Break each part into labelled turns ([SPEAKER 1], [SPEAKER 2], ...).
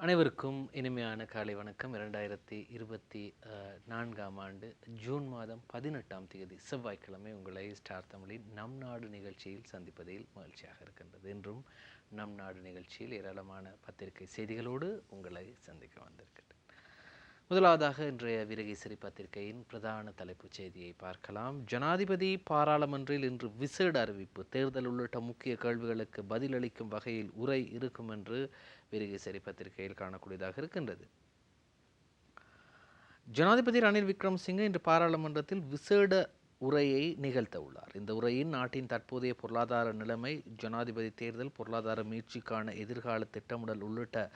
[SPEAKER 1] அனைவருக்கும் இனிமையான காலை வணக்கம். 2024ஆம் ஆண்டு ஜூன் மாதம் 18ஆம் தேதி செவ்வாய்க்கிழமை உங்களை ஸ்டார் தமிழின் நம் நாடு நிகழ்ச்சியில் சந்திப்பதில் மகிழ்ச்சியாக இருக்கின்றது. இன்றும் நம் நாடு நிகழ்ச்சியில் ஏராளமான பத்திரிகை செய்திகளோடு உங்களை சந்திக்க வந்திருக்கின்றேன். முதலாவதாக இன்றைய வீரகேசரி பத்திரிகையின் பிரதான தலைப்புச் செய்தியை பார்க்கலாம். ஜனாதிபதி பாராளுமன்றில் இன்று விசேட அறிவிப்பு, தேர்தல் உள்ளிட்ட முக்கிய கேள்விகளுக்கு பதிலளிக்கும் வகையில் உரை இருக்கும் என்று வீரகேசரி பத்திரிகையில் காணக்கூடியதாக இருக்கின்றது. ஜனாதிபதி ரணில் விக்ரமசிங்கே இன்று பாராளுமன்றத்தில் விசேட உரையை நிகழ்த்த உள்ளார். இந்த உரையின் நாட்டின் தற்போதைய பொருளாதார நிலைமை, ஜனாதிபதி தேர்தல், பொருளாதார மீட்சிக்கான எதிர்கால திட்டமிடல் உள்ளிட்ட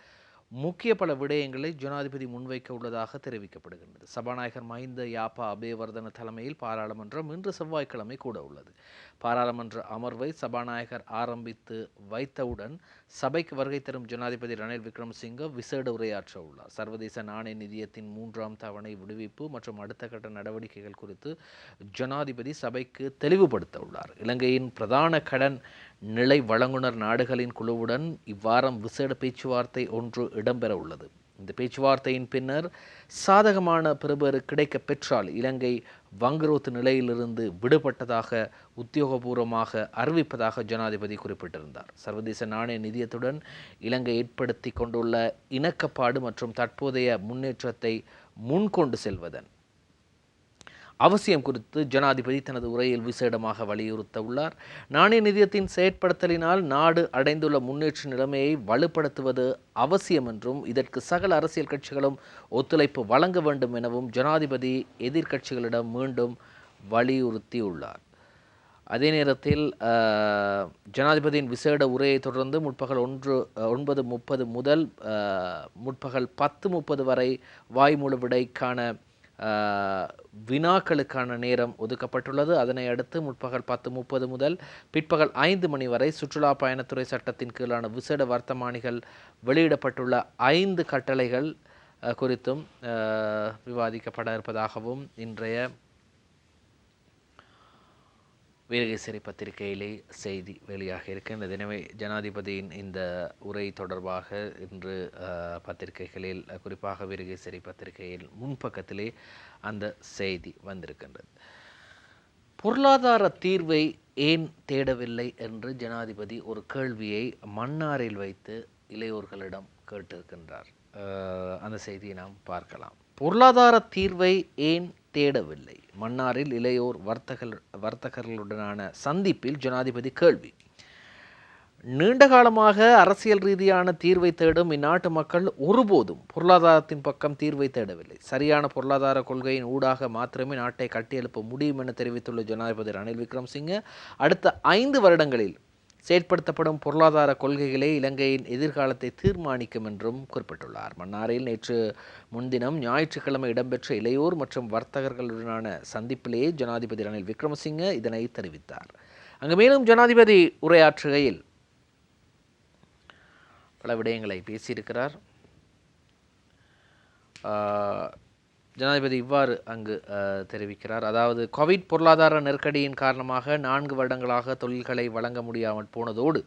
[SPEAKER 1] முக்கிய பல விடயங்களை ஜனாதிபதி முன்வைக்க உள்ளதாக தெரிவிக்கப்படுகின்றது. சபாநாயகர் மஹிந்த யாப்பா அபேவர்தன தலைமையில் பாராளுமன்றம் இன்று செவ்வாய்க்கிழமை கூட உள்ளது. பாராளுமன்ற அமர்வை சபாநாயகர் ஆரம்பித்து வைத்தவுடன் சபைக்கு வருகை தரும் ஜனாதிபதி ரணில் விக்ரமசிங்கே விசேட உரையாற்ற உள்ளார். சர்வதேச நாணய நிதியத்தின் 3ஆம் தவணை விடுவிப்பு மற்றும் அடுத்த கட்ட நடவடிக்கைகள் குறித்து ஜனாதிபதி சபைக்கு தெளிவுபடுத்த உள்ளார். இலங்கையின் பிரதான கடன் நிலை வழங்குனர் நாடுகளின் குழுவுடன் இவ்வாரம் விசேட பேச்சுவார்த்தை ஒன்று இடம்பெற உள்ளது. இந்த பேச்சுவார்த்தையின் பின்னர் சாதகமான பெறுபேறு கிடைக்க பெற்றால் இலங்கை வங்குரோத்து நிலையிலிருந்து விடுபட்டதாக உத்தியோகபூர்வமாக அறிவிப்பதாக ஜனாதிபதி குறிப்பிட்டிருந்தார். சர்வதேச நாணய நிதியத்துடன் இலங்கை ஏற்படுத்தி கொண்டுள்ள இணக்கப்பாடு மற்றும் தற்போதைய முன்னேற்றத்தை முன்கொண்டு செல்வதன் அவசியம் குறித்து ஜனாதிபதி தனது உரையில் விசேடமாக வலியுறுத்த உள்ளார். நாணய நிதியத்தின் செயற்படுத்தலினால் நாடு அடைந்துள்ள முன்னேற்ற நிலைமையை வலுப்படுத்துவது அவசியம் என்றும் இதற்கு சகல அரசியல் கட்சிகளும் ஒத்துழைப்பு வழங்க வேண்டும் எனவும் ஜனாதிபதி எதிர்க்கட்சிகளிடம் மீண்டும் வலியுறுத்தியுள்ளார். அதே நேரத்தில் ஜனாதிபதியின் விசேட உரையை தொடர்ந்து முற்பகல் 9:30 முதல் முற்பகல் 10:30 வரை வாய்மூல விடைக்கான வினாக்களுக்கான நேரம் ஒதுக்கப்பட்டுள்ளது. அதனை அடுத்து முற்பகல் 10:30 முதல் பிற்பகல் 5 மணி வரை சுற்றுலா பயணத்துறை சட்டத்தின் கீழான விசேட வர்த்தமானிகள் வெளியிடப்பட்டுள்ள 5 கட்டளைகள் குறித்தும் விவாதிக்கப்பட இருப்பதாகவும் இன்றைய வீரகேசரி பத்திரிகையிலே செய்தி வெளியாக இருக்கின்றது. எனவே ஜனாதிபதியின் இந்த உரை தொடர்பாக இன்று பத்திரிகைகளில், குறிப்பாக வீரகேசரி பத்திரிகையில் முன்பக்கத்திலே அந்த செய்தி வந்திருக்கின்றது. பொருளாதார தீர்வை ஏன் தேடவில்லை என்று ஜனாதிபதி ஒரு கேள்வியை மன்னாரில் வைத்து இளையோர்களிடம் கேட்டிருக்கின்றார். அந்த செய்தியை நாம் பார்க்கலாம். பொருளாதார தீர்வை ஏன் தேடவில்லை? மன்னாரில் இளையோர் வர்த்தகர்களுடனான சந்திப்பில் ஜனாதிபதி கேள்வி. நீண்ட காலமாக அரசியல் ரீதியான தீர்வை தேடும் இந்நாட்டு மக்கள் ஒருபோதும் பொருளாதாரத்தின் பக்கம் தீர்வை தேடவில்லை. சரியான பொருளாதார கொள்கையின் ஊடாக மாத்திரமே நாட்டை கட்டியெழுப்ப முடியும் என தெரிவித்துள்ள ஜனாதிபதி ரணில் விக்ரமசிங்கே அடுத்த 5 வருடங்களில் செயற்படுத்தப்படும் பொருளாதார கொள்கைகளே இலங்கையின் எதிர்காலத்தை தீர்மானிக்கும் என்றும் குறிப்பிட்டுள்ளார். மன்னாரில் நேற்று முன்தினம் ஞாயிற்றுக்கிழமை இடம்பெற்ற இளையோர் மற்றும் வர்த்தகர்களுடனான சந்திப்பிலேயே ஜனாதிபதி ரணில் விக்ரமசிங்கே இதனை தெரிவித்தார். அங்கு மேலும் ஜனாதிபதி உரையாற்றுகையில் பல விடயங்களை பேசியிருக்கிறார். ஜனாதிபதி இவ்வாறு அங்கு தெரிவிக்கிறார். அதாவது, கோவிட் பொருளாதார நெருக்கடியின் காரணமாக 4 வருடங்களாக தொழில்களை வழங்க முடியாமல் போனதோடு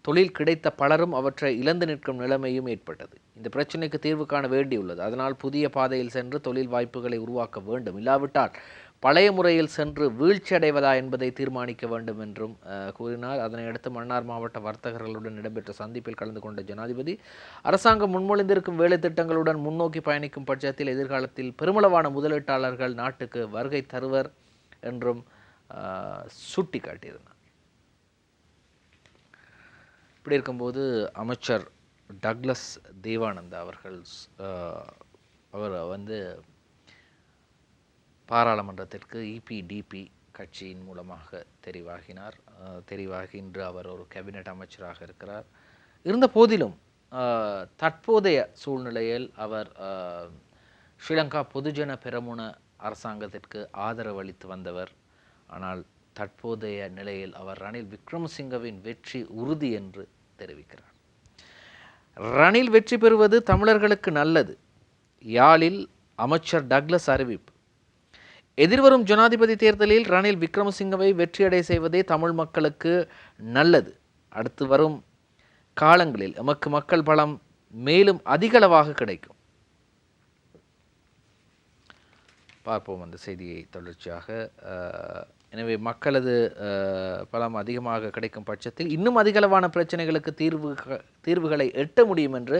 [SPEAKER 1] தொழில் கிடைத்த பலரும் அவற்றை இழந்து நிற்கும் நிலைமையும் ஏற்பட்டது. இந்த பிரச்சினைக்கு தீர்வு காண வேண்டியுள்ளது. அதனால் புதிய பாதையில் சென்று தொழில் வாய்ப்புகளை உருவாக்க வேண்டும். இல்லாவிட்டால் பழைய முறையில் சென்று வீழ்ச்சி அடைவதா என்பதை தீர்மானிக்க வேண்டும் என்றும் கூறினார். அதனையடுத்து மன்னார் மாவட்ட வர்த்தகர்களுடன் இடம்பெற்ற சந்திப்பில் கலந்து கொண்ட ஜனாதிபதி அரசாங்கம் முன்மொழிந்திருக்கும் வேலை திட்டங்களுடன் முன்னோக்கி பயணிக்கும் பட்சத்தில் எதிர்காலத்தில் பெருமளவான முதலீட்டாளர்கள் நாட்டுக்கு வருகை தருவர் என்றும் சுட்டி காட்டியிருந்தார். இப்படி இருக்கும்போது அமைச்சர் டக்ளஸ் தேவானந்தா அவர் பாராளுமன்றத்திற்கு EPDP கட்சியின் மூலமாக தெரிவாகி இன்று அவர் ஒரு கேபினெட் அமைச்சராக இருக்கிறார். இருந்த போதிலும் தற்போதைய சூழ்நிலையில் அவர் ஸ்ரீலங்கா பொதுஜன பெரமுன அரசாங்கத்திற்கு ஆதரவு அளித்து வந்தவர். ஆனால் தற்போதைய நிலையில் அவர் ரணில் விக்ரமசிங்கவின் வெற்றி உறுதி என்று தெரிவிக்கிறார். ரணில் வெற்றி பெறுவது தமிழர்களுக்கு நல்லது. யாழில் அமைச்சர் டக்ளஸ் அறிவிப்பு. எதிர்வரும் ஜனாதிபதி தேர்தலில் ரணில் விக்ரமசிங்கவை வெற்றியடை செய்வதே தமிழ் மக்களுக்கு நல்லது. அடுத்து வரும் காலங்களில் எமக்கு மக்கள் பலம் மேலும் அதிகளவாக கிடைக்கும். பார்ப்போம் அந்த செய்தியை தொடர்ச்சியாக. எனவே மக்களது பலம் அதிகமாக கிடைக்கும் பட்சத்தில் இன்னும் அதிகளவான பிரச்சனைகளுக்கு தீர்வுகளை எட்ட முடியும் என்று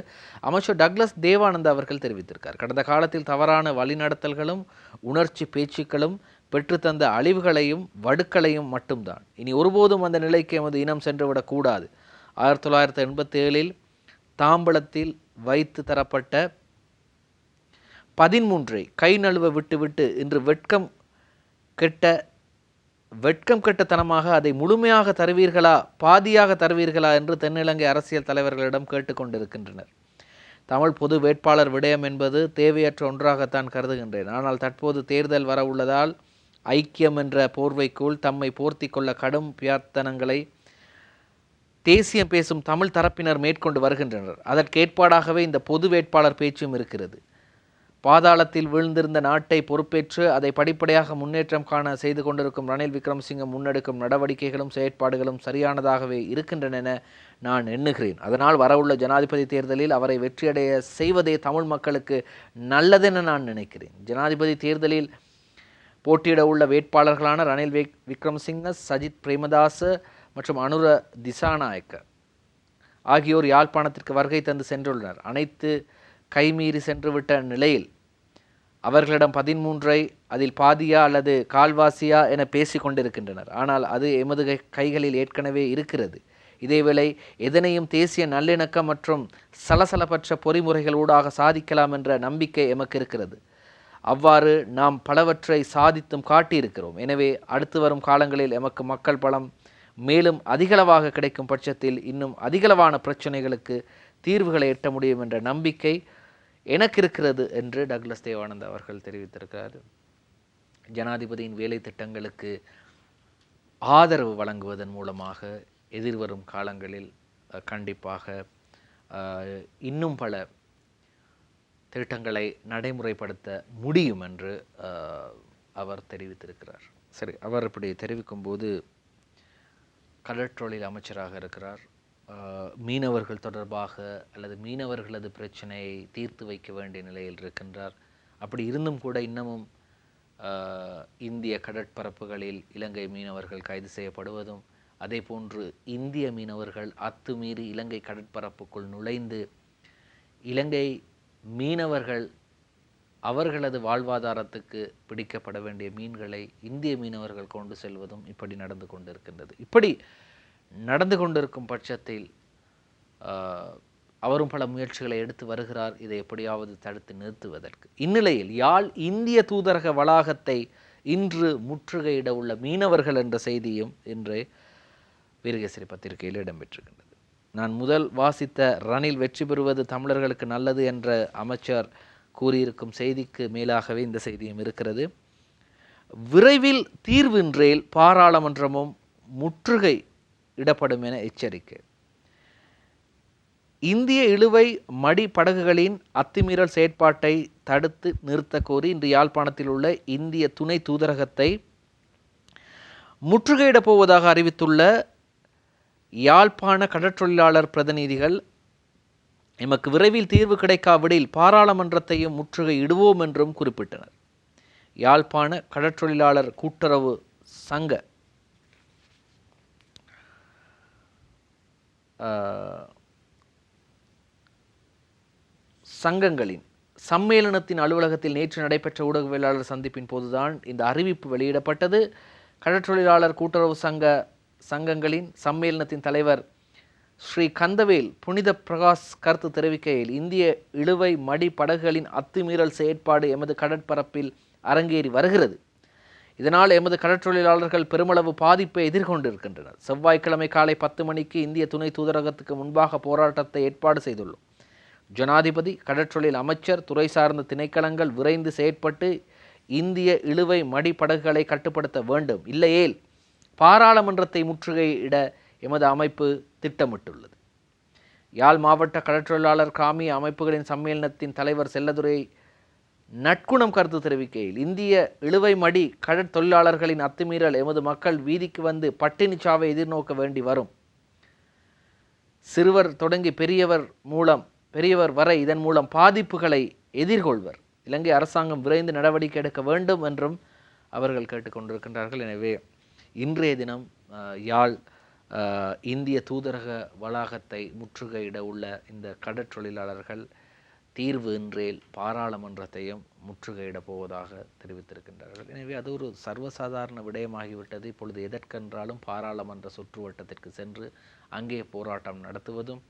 [SPEAKER 1] அமைச்சர் டக்ளஸ் தேவானந்தா அவர்கள் தெரிவித்திருக்கார். கடந்த காலத்தில் தவறான வழிநடத்தல்களும் உணர்ச்சி பேச்சுக்களும் பெற்றுத்தந்த அழிவுகளையும் வடுக்களையும் மட்டும்தான். இனி ஒருபோதும் அந்த நிலைக்கு எமது இனம் சென்றுவிடக்கூடாது. 1987 தாம்பலத்தில் வைத்து தரப்பட்ட 13 கை நழுவ விட்டுவிட்டு இன்று வெட்கம் கெட்டத்தனமாக அதை முழுமையாக தருவீர்களா பாதியாக தருவீர்களா என்று தென்னிலங்கை அரசியல் தலைவர்களிடம் கேட்டுக்கொண்டிருக்கின்றனர். தமிழ் பொது வேட்பாளர் விடயம் என்பது தேவையற்ற ஒன்றாகத்தான் கருதுகின்றேன். ஆனால் தற்போது தேர்தல் வர உள்ளதால் ஐக்கியம் என்ற போர்வைக்குள் தம்மை போர்த்தி கொள்ள கடும் பிரார்த்தனங்களை தேசியம் பேசும் தமிழ் தரப்பினர் மேற்கொண்டு வருகின்றனர். அதற்கேற்பாடாகவே இந்த பொது வேட்பாளர் பேச்சும் இருக்கிறது. பாதாளத்தில் வீழ்ந்திருந்த நாட்டை பொறுப்பேற்று அதை படிப்படியாக முன்னேற்றம் காண செய்து கொண்டிருக்கும் ரணில் விக்ரமசிங்க முன்னெடுக்கும் நடவடிக்கைகளும் செயற்பாடுகளும் சரியானதாகவே இருக்கின்றன என நான் எண்ணுகிறேன். அதனால் வரவுள்ள ஜனாதிபதி தேர்தலில் அவரை வெற்றியடைய செய்வதே தமிழ் மக்களுக்கு நல்லதென நான் நினைக்கிறேன். ஜனாதிபதி தேர்தலில் போட்டியிட உள்ள வேட்பாளர்களான ரணில் விக்ரமசிங்க, சஜித் பிரேமதாச மற்றும் அனுர திசாநாயக்க ஆகியோர் யாழ்ப்பாணத்திற்கு வருகை தந்து சென்றுள்ளனர். அனைத்து கைமீறி சென்றுவிட்ட நிலையில் அவர்களிடம் 13 அதில் பாதியா அல்லது கால்வாசியா என பேசி கொண்டிருக்கின்றனர். ஆனால் அது எமது கைகளில் ஏற்கனவே இருக்கிறது. இதேவேளை எதனையும் தேசிய நல்லிணக்கம் மற்றும் சலசலப்பற்ற பொறிமுறைகளூடாக சாதிக்கலாம் என்ற நம்பிக்கை எமக்கு இருக்கிறது. அவ்வாறு நாம் பலவற்றை சாதித்தும் காட்டியிருக்கிறோம். எனவே அடுத்து வரும் காலங்களில் எமக்கு மக்கள் பலம் மேலும் அதிகளவாக கிடைக்கும் பட்சத்தில் இன்னும் அதிகளவான பிரச்சனைகளுக்கு தீர்வுகளை எட்ட முடியும் என்ற நம்பிக்கை எனக்கு இருக்கிறது என்று டக்ளஸ் தேவானந்தா அவர்கள் தெரிவித்திருக்கிறார். ஜனாதிபதியின் வேலை திட்டங்களுக்கு ஆதரவு வழங்குவதன் மூலமாக எதிர்வரும் காலங்களில் கண்டிப்பாக இன்னும் பல திட்டங்களை நடைமுறைப்படுத்த முடியும் என்று அவர் தெரிவித்திருக்கிறார். சரி, அவர் இப்படி தெரிவிக்கும் போது கடற்றொழில் அமைச்சராக இருக்கிறார். மீனவர்கள் தொடர்பாக அல்லது மீனவர்களது பிரச்சனையை தீர்த்து வைக்க வேண்டிய நிலையில் இருக்கின்றார். அப்படி இருந்தும் கூட இன்னமும் இந்திய கடற்பரப்புகளில் இலங்கை மீனவர்கள் கைது செய்யப்படுவதும், அதே போன்று இந்திய மீனவர்கள் அத்துமீறி இலங்கை கடற்பரப்புக்குள் நுழைந்து இலங்கை மீனவர்கள் அவர்களது வாழ்வாதாரத்துக்கு பிடிக்கப்பட வேண்டிய மீன்களை இந்திய மீனவர்கள் கொண்டு செல்வதும் இப்படி நடந்து கொண்டிருக்கின்றது. இப்படி நடந்து கொண்டிருக்கும் பட்சத்தில் அவரும் பல முயற்சிகளை எடுத்து வருகிறார், இதை எப்படியாவது தடுத்து நிறுத்துவதற்கு. இந்நிலையில் யாழ் இந்திய தூதரக வளாகத்தை இன்று முற்றுகையிட உள்ள மீனவர்கள் என்ற செய்தியும் இன்று வீரகேசரி பத்திரிகையில் இடம்பெற்றிருக்கின்றது. நான் முதல் வாசித்த ரணில் வெற்றி பெறுவது தமிழர்களுக்கு நல்லது என்ற அமைச்சர் கூறியிருக்கும் செய்திக்கு மேலாகவே இந்த செய்தியும் இருக்கிறது. விரைவில் தீர்வின்றேல் பாராளுமன்றமும் முற்றுகை இடப்படும் என எச்சரிக்கை. இந்திய இழுவை மடி படகுகளின் அத்துமீறல் செயற்பாட்டை தடுத்து நிறுத்த கோரி இன்று யாழ்ப்பாணத்தில் உள்ள இந்திய துணை தூதரகத்தை முற்றுகையிடப் போவதாக அறிவித்துள்ள யாழ்ப்பாண கடற்றொழிலாளர் பிரதிநிதிகள் எமக்கு விரைவில் தீர்வு கிடைக்காவிடில் பாராளுமன்றத்தையும் முற்றுகையிடுவோம் என்றும் குறிப்பிட்டனர். யாழ்ப்பாண கடற்றொழிலாளர் கூட்டுறவு சங்கங்களின் சம்மேளனத்தின் அலுவலகத்தில் நேற்று நடைபெற்ற ஊடகவியலாளர் சந்திப்பின் போதுதான் இந்த அறிவிப்பு வெளியிடப்பட்டது. கடற்றொழிலாளர் கூட்டுறவு சங்கங்களின் சம்மேளனத்தின் தலைவர் ஸ்ரீ கந்தவேல் புனித பிரகாஷ் கருத்து தெரிவிக்கையில், இந்திய இழுவை மடி படகுகளின் அத்துமீறல் செயற்பாடு எமது கடற்பரப்பில் அரங்கேறி வருகிறது. இதனால் எமது கடற்றொழிலாளர்கள் பெருமளவு பாதிப்பை எதிர்கொண்டிருக்கின்றனர். செவ்வாய்க்கிழமை காலை 10 மணிக்கு இந்திய துணை தூதரகத்துக்கு முன்பாக போராட்டத்தை ஏற்பாடு செய்துள்ளோம். ஜனாதிபதி, கடற்றொழில் அமைச்சர், துறை சார்ந்த திணைக்களங்கள் விரைந்து செயற்பட்டு இந்திய இழுவை மடி படகுகளை கட்டுப்படுத்த வேண்டும். இல்லையேல் பாராளுமன்றத்தை முற்றுகையிட எமது அமைப்பு திட்டமிட்டுள்ளது. யாழ் மாவட்ட கடற்றொழிலாளர் கிராமிய அமைப்புகளின் சம்மேளனத்தின் தலைவர் செல்லதுரை நட்குணம் கருத்து தெரிவிக்கையில், இந்திய இழுவை மடி கடற்தொழிலாளர்களின் அத்துமீறல் எமது மக்கள் வீதிக்கு வந்து பட்டினிச்சாவை எதிர்நோக்க வேண்டி வரும். சிறுவர் தொடங்கி பெரியவர் மூலம் பெரியவர் வரை இதன் மூலம் பாதிப்புகளை எதிர்கொள்வர். இலங்கை அரசாங்கம் விரைந்து நடவடிக்கை எடுக்க வேண்டும் என்றும் அவர்கள் கேட்டுக்கொண்டிருக்கின்றார்கள். எனவே இன்றைய தினம் யாழ் இந்திய தூதரக வளாகத்தை முற்றுகையிட உள்ள இந்த கடற்றொழிலாளர்கள் தீர்வு இன்றேல் பாராளுமன்றத்தையும் முற்றுகையிடப் போவதாக தெரிவித்திருக்கின்றார்கள். எனவே அது ஒரு சர்வசாதாரண விடயமாகிவிட்டது. இப்பொழுது எதற்கென்றாலும் பாராளுமன்ற சுற்றுவட்டத்திற்கு சென்று அங்கே போராட்டம் நடத்துவதும்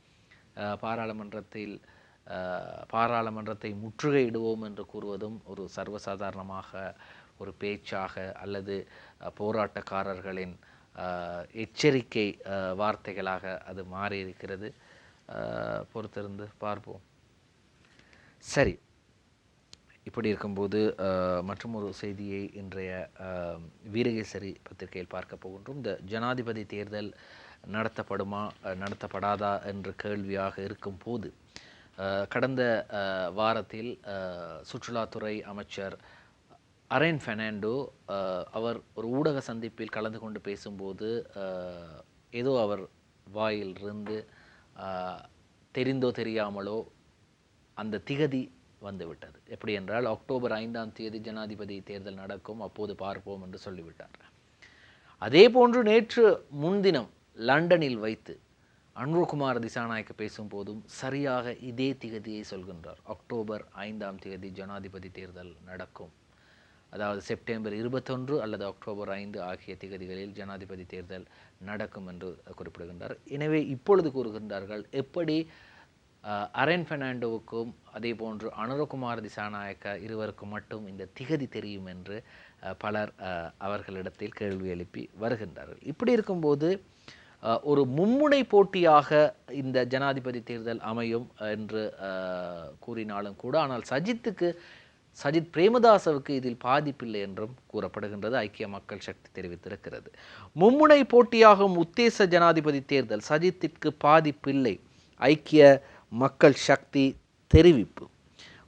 [SPEAKER 1] பாராளுமன்றத்தை முற்றுகையிடுவோம் என்று கூறுவதும் ஒரு சர்வசாதாரணமாக ஒரு பேச்சாக அல்லது போராட்டக்காரர்களின் எச்சரிக்கை வார்த்தைகளாக அது மாறியிருக்கிறது. பொறுத்திருந்து பார்ப்போம். சரி, இப்படி இருக்கும்போது மற்றும் ஒரு செய்தியை இன்றைய வீரகேசரி பத்திரிகையில் பார்க்க போகின்றோம். இந்த ஜனாதிபதி தேர்தல் நடத்தப்படுமா நடத்தப்படாதா என்ற கேள்வியாக இருக்கும் போது கடந்த வாரத்தில் சுற்றுலாத்துறை அமைச்சர் அரேன் பெர்னாண்டோ அவர் ஒரு ஊடக சந்திப்பில் கலந்து கொண்டு பேசும்போது ஏதோ அவர் வாயிலிருந்து தெரிந்தோ தெரியாமலோ அந்த திகதி வந்துவிட்டது. எப்படி என்றால் அக்டோபர் 5ஆம் தேதி ஜனாதிபதி தேர்தல் நடக்கும், அப்போது பார்ப்போம் என்று சொல்லிவிட்டார். அதே போன்று நேற்று முன்தினம் லண்டனில் வைத்து அனுரகுமார் திசாநாயக்க பேசும்போதும் சரியாக இதே திகதியை சொல்கின்றார். அக்டோபர் 5ஆம் தேதி ஜனாதிபதி தேர்தல் நடக்கும், அதாவது செப்டம்பர் 21 அல்லது அக்டோபர் 5 ஆகிய திகதிகளில் ஜனாதிபதி தேர்தல் நடக்கும் என்று குறிப்பிடுகின்றார். எனவே இப்பொழுது கூறுகின்றார்கள், எப்படி அரேன் பெர்னாண்டோவுக்கும் அதே போன்று அனுரகுமார் திசாநாயக்க இருவருக்கும் மட்டும் இந்த திகதி தெரியும் என்று பலர் அவர்களிடத்தில் கேள்வி எழுப்பி வருகின்றார்கள். இப்படி இருக்கும்போது ஒரு மும்முனை போட்டியாக இந்த ஜனாதிபதி தேர்தல் அமையும் என்று கூறினாலும் கூட, ஆனால் சஜித் பிரேமதாசவுக்கு இதில் பாதிப்பில்லை என்றும் கூறப்படுகின்றது. ஐக்கிய மக்கள் சக்தி தெரிவித்திருக்கிறது. மும்முனை போட்டியாகும் உத்தேச ஜனாதிபதி தேர்தல் சஜித்திற்கு பாதிப்பில்லை, ஐக்கிய மக்கள் சக்தி தெரிவிப்பு.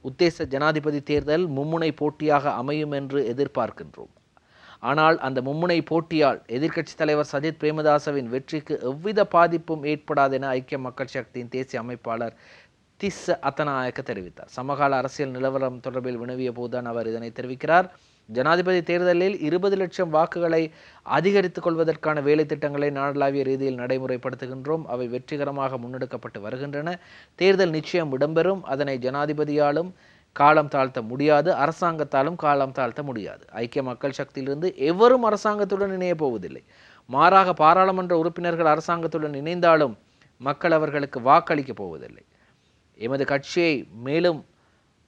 [SPEAKER 1] உத்தேச ஜனாதிபதி தேர்தல் மும்முனை போட்டியாக அமையும் என்று எதிர்பார்க்கின்றோம். ஆனால் அந்த மும்முனை போட்டியால் எதிர்க்கட்சி தலைவர் சஜித் பிரேமதாசவின் வெற்றிக்கு எவ்வித பாதிப்பும் ஏற்படாது என ஐக்கிய மக்கள் சக்தியின் தேசிய அமைப்பாளர் திஸ்ஸ அத்தநாயக்க தெரிவித்தார். சமகால அரசியல் நிலவரம் தொடர்பில் வினவிய போதுதான் அவர் இதனை தெரிவிக்கிறார். ஜனாதிபதி தேர்தலில் 20 லட்சம் வாக்குகளை அதிகரித்துக் கொள்வதற்கான வேலை திட்டங்களை நாடளாவிய ரீதியில் நடைமுறைப்படுத்துகின்றோம். அவை வெற்றிகரமாக முன்னெடுக்கப்பட்டு வருகின்றன. தேர்தல் நிச்சயம் இடம்பெறும். அதனை ஜனாதிபதியாலும் காலம் தாழ்த்த முடியாது, அரசாங்கத்தாலும் காலம் தாழ்த்த முடியாது. ஐக்கிய மக்கள் சக்தியிலிருந்து எவரும் அரசாங்கத்துடன் இணைய போவதில்லை. மாறாக பாராளுமன்ற உறுப்பினர்கள் அரசாங்கத்துடன் இணைந்தாலும் மக்கள் அவர்களுக்கு வாக்களிக்கப் போவதில்லை. எமது கட்சியை மேலும்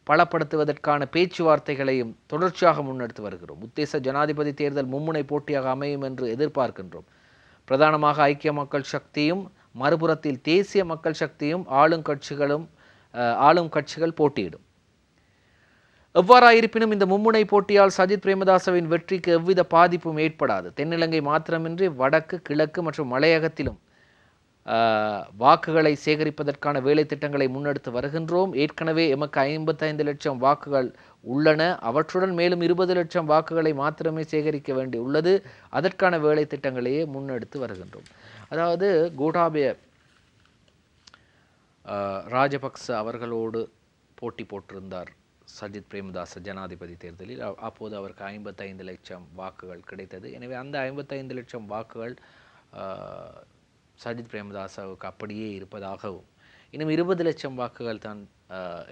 [SPEAKER 1] பலப்படுத்துவதற்கான பேச்சுவார்த்தைகளையும் தொடர்ச்சியாக முன்னெடுத்து வருகிறோம். உத்தேச ஜனாதிபதி தேர்தல் மும்முனை போட்டியாக அமையும் என்று எதிர்பார்க்கின்றோம். பிரதானமாக ஐக்கிய மக்கள் சக்தியும் மறுபுறத்தில் தேசிய மக்கள் சக்தியும் ஆளும் கட்சிகள் போட்டியிடும். எவ்வாறாயிருப்பினும் இந்த மும்முனை போட்டியால் சஜித் பிரேமதாசவின் வெற்றிக்கு எவ்வித பாதிப்பும் ஏற்படாது. தென்னிலங்கை மாத்திரமின்றி வடக்கு, கிழக்கு மற்றும் மலையகத்திலும் வாக்குகளை சேகரிப்பதற்கான வேலை திட்டங்களை முன்னெடுத்து வருகின்றோம். ஏற்கனவே எமக்கு 55 லட்சம் வாக்குகள் உள்ளன. அவற்றுடன் மேலும் 20 லட்சம் வாக்குகளை மாத்திரமே சேகரிக்க வேண்டி உள்ளது. அதற்கான வேலை திட்டங்களையே முன்னெடுத்து வருகின்றோம். அதாவது கோட்டாபய ராஜபக்ச அவர்களோடு போட்டி போட்டிருந்தார் சஜித் பிரேமதாச ஜனாதிபதி தேர்தலில். அப்போது அவருக்கு 55 லட்சம் வாக்குகள் கிடைத்தது. எனவே அந்த 55 லட்சம் வாக்குகள் சஜித் பிரேமதாசவுக்கு அப்படியே இருப்பதாகவும், இன்னும் 20 லட்சம் வாக்குகள் தான்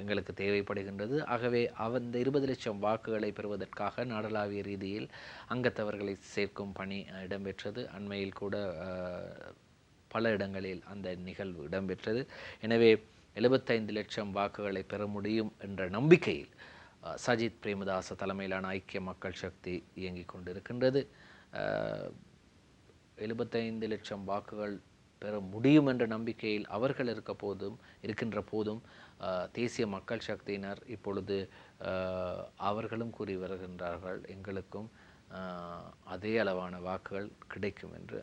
[SPEAKER 1] எங்களுக்கு தேவைப்படுகின்றது. ஆகவே அந்த 20 லட்சம் வாக்குகளை பெறுவதற்காக நாடளாவிய ரீதியில் அங்கத்தவர்களை சேர்க்கும் பணி இடம்பெற்றது. அண்மையில் கூட பல இடங்களில் அந்த நிகழ்வு இடம்பெற்றது. எனவே 75 லட்சம் வாக்குகளை பெற முடியும் என்ற நம்பிக்கையில் சஜித் பிரேமதாச தலைமையிலான ஐக்கிய மக்கள் சக்தி இயங்கிக் கொண்டிருக்கின்றது. 75 லட்சம் வாக்குகள் பெற முடியும் என்ற நம்பிக்கையில் அவர்கள் இருக்கின்ற போதும் தேசிய மக்கள் சக்தியினர் இப்பொழுது அவர்களும் கூறி வருகின்றார்கள், எங்களுக்கும் அதே அளவான வாக்குகள் கிடைக்கும் என்று.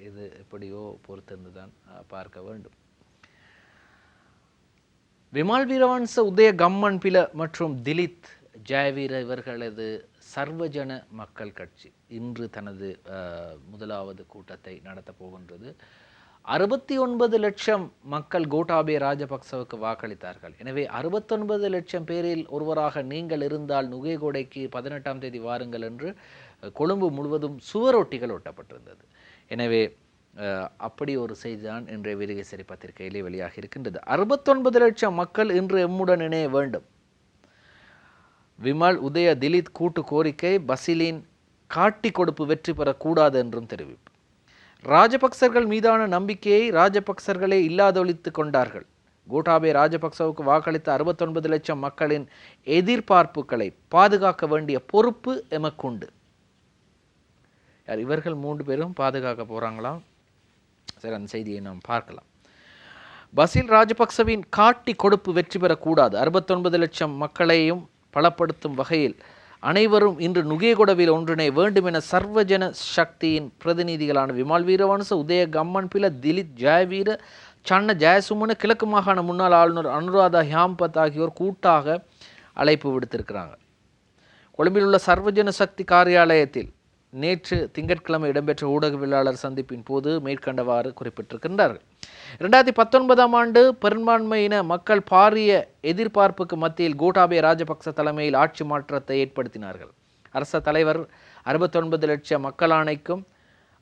[SPEAKER 1] இது எப்படியோ பொறுத்திருந்து தான் பார்க்க வேண்டும். விமல் வீரவன்ச, உதய கம்மன் பில மற்றும் திலித் ஜெயவீர இவர்களது சர்வஜன மக்கள் கட்சி இன்று தனது முதலாவது கூட்டத்தை நடத்தப் போகின்றது. 69 லட்சம் மக்கள் கோட்டாபய ராஜபக்சவுக்கு வாக்களித்தார்கள். எனவே 69 லட்சம் பேரில் ஒருவராக நீங்கள் இருந்தால் நுகேகொடைக்கு 18ஆம் தேதி வாருங்கள் என்று கொழும்பு முழுவதும் சுவரொட்டிகள் ஒட்டப்பட்டிருந்தது. எனவே அப்படி ஒரு செய்திதான் இன்றைய வீரகேசரி பத்திரிகையிலே வெளியாக இருக்கின்றது. 69 லட்சம் மக்கள் இன்று எம்முடன் இணைய வேண்டும். விமல் உதய திலீத் கூட்டு கோரிக்கை. பசிலின் காட்டி கொடுப்பு வெற்றி பெறக்கூடாது என்றும் தெரிவிப்பு. ராஜபக்சர்கள் மீதான நம்பிக்கையை ராஜபக்சர்களே இல்லாதொழித்து கொண்டார்கள். கோட்டாபய ராஜபக்சவுக்கு வாக்களித்த 69 லட்சம் மக்களின் எதிர்பார்ப்புகளை பாதுகாக்க வேண்டிய பொறுப்பு எமக்குண்டு. இவர்கள் 3 பேரும் பாதுகாக்க போறாங்களாம். சரி, அந்த செய்தியை நாம் பார்க்கலாம். பசில் ராஜபக்சவின் காட்டி கொடுப்பு வெற்றி பெறக்கூடாது. 69 லட்சம் மக்களையும் பலப்படுத்தும் வகையில் அனைவரும் இன்று நுகேகொடவில் ஒன்றிணைய வேண்டும் என சர்வஜன சக்தியின் பிரதிநிதிகளான விமல் வீரவன்ச, உதய கம்மன்பில, திலித் ஜெயவீர, சன்ன ஜெயசுமன, கிழக்கு மாகாண முன்னாள் ஆளுநர் அனுராதா ஹியாம்பத் ஆகியோர் கூட்டாக அழைப்பு விடுத்திருக்கிறாங்க. கொழும்பில் உள்ள சர்வஜன சக்தி காரியாலயத்தில் நேற்று திங்கட்கிழமை இடம்பெற்ற ஊடகவியலாளர் சந்திப்பின் போது மேற்கண்டவாறு குறிப்பிட்டிருக்கின்றார்கள். 2019ஆம் ஆண்டு பெரும்பான்மையின மக்கள் பாரிய எதிர்பார்ப்புக்கு மத்தியில் கோட்டாபய ராஜபக்ச தலைமையில் ஆட்சி மாற்றத்தை ஏற்படுத்தினார்கள். அரச தலைவர் 69 லட்சம் மக்கள் ஆணைக்கும்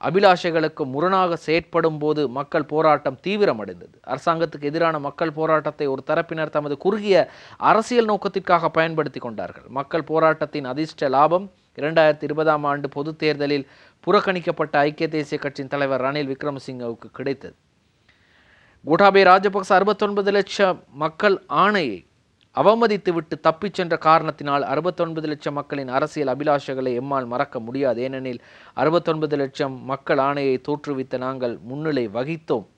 [SPEAKER 1] அபிலாஷைகளுக்கும் முரணாக செயற்படும் போது மக்கள் போராட்டம் தீவிரமடைந்தது. அரசாங்கத்துக்கு எதிரான மக்கள் போராட்டத்தை ஒரு தரப்பினர் தமது குறுகிய அரசியல் நோக்கத்திற்காக பயன்படுத்தி கொண்டார்கள். மக்கள் போராட்டத்தின் அதிர்ஷ்ட லாபம் 2020ஆம் ஆண்டு பொது தேர்தலில் புறக்கணிக்கப்பட்ட ஐக்கிய தேசிய கட்சியின் தலைவர் ரணில் விக்ரமசிங்கவுக்கு கிடைத்தது. கோட்டாபய ராஜபக்ச 69 லட்சம் மக்கள் ஆணையை அவமதித்துவிட்டு தப்பிச் சென்ற காரணத்தினால் 69 லட்சம் மக்களின் அரசியல் அபிலாஷைகளை எம்மால் மறக்க முடியாது. ஏனெனில் 69 லட்சம் மக்கள் ஆணையை தோற்றுவித்த நாங்கள் முன்னிலை வகித்தோம்